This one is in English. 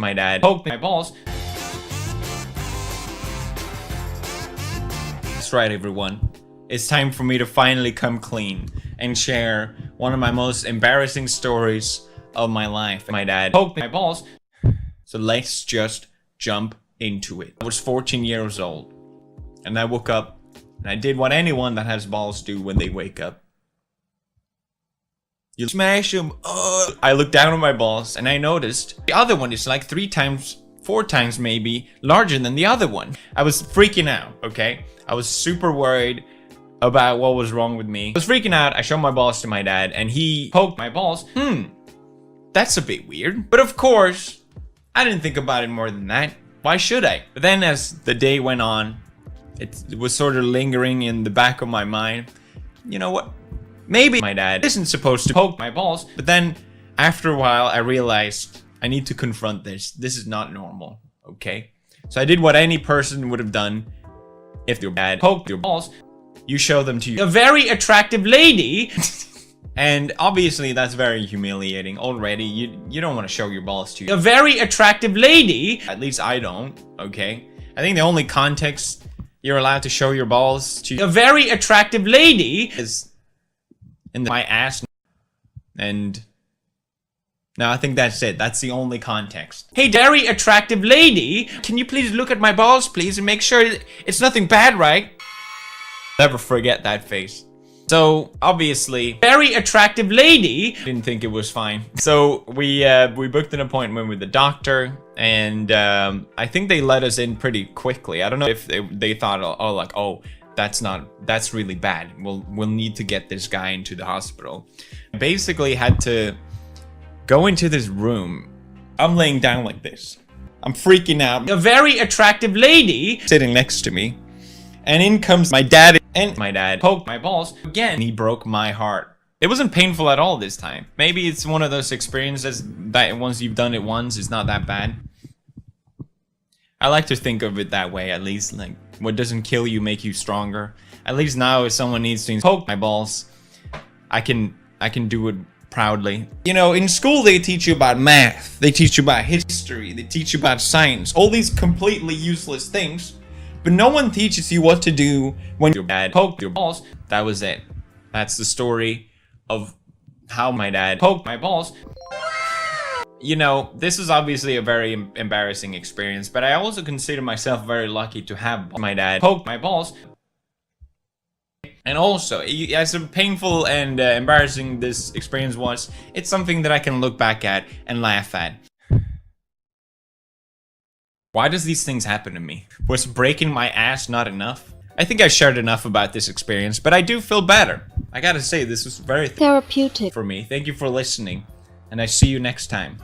My dad poked my balls. That's right, everyone. It's time for me to finally come clean and share one of my most embarrassing stories of my life. My dad poked my balls. So let's just jump into it. I was 14 years old and I woke up and I did what anyone that has balls do when they wake up. You smash them. I looked down at my balls and I noticed the other one is like 3 times, 4 times maybe larger than the other one. I was freaking out, okay? I was super worried about what was wrong with me. I was freaking out. I showed my balls to my dad and he poked my balls. That's a bit weird. But of course, I didn't think about it more than that. Why should I? But then as the day went on, it was sort of lingering in the back of my mind. You know what? Maybe my dad isn't supposed to poke my balls. But then after a while, I realized I need to confront this. This is not normal, okay? So I did what any person would have done if your dad poked your balls. You show them to a very attractive lady. And obviously that's very humiliating already. You don't want to show your balls to a very attractive lady. At least I don't, okay? I think the only context you're allowed to show your balls to a very attractive lady is in my ass. And no, I think that's it. That's the only context. Hey, very attractive lady, can you please look at my balls, please, and make sure it's nothing bad, right? Never forget that face. So obviously, very attractive lady didn't think it was fine. So we booked an appointment with the doctor, and I think they let us in pretty quickly. I don't know if they thought, oh, that's really bad. We'll need to get this guy into the hospital. Basically had to go into this room. I'm laying down like this. I'm freaking out. A very attractive lady sitting next to me. And in comes my dad, and my dad poked my balls again. He broke my heart. It wasn't painful at all this time. Maybe it's one of those experiences that once you've done it once, it's not that bad. I like to think of it that way, at least. Like, what doesn't kill you make you stronger. At least now, if someone needs to poke my balls, I can do it proudly. You know, in school they teach you about math, they teach you about history, they teach you about science, all these completely useless things. But no one teaches you what to do when your dad poked your balls. That was it. That's the story of how my dad poked my balls. You know, this is obviously a very embarrassing experience, but I also consider myself very lucky to have my dad poke my balls. And also, as painful and embarrassing this experience was, it's something that I can look back at and laugh at. Why does these things happen to me? Was breaking my ass not enough? I think I shared enough about this experience, but I do feel better. I gotta say, this was very therapeutic for me. Thank you for listening, and I see you next time.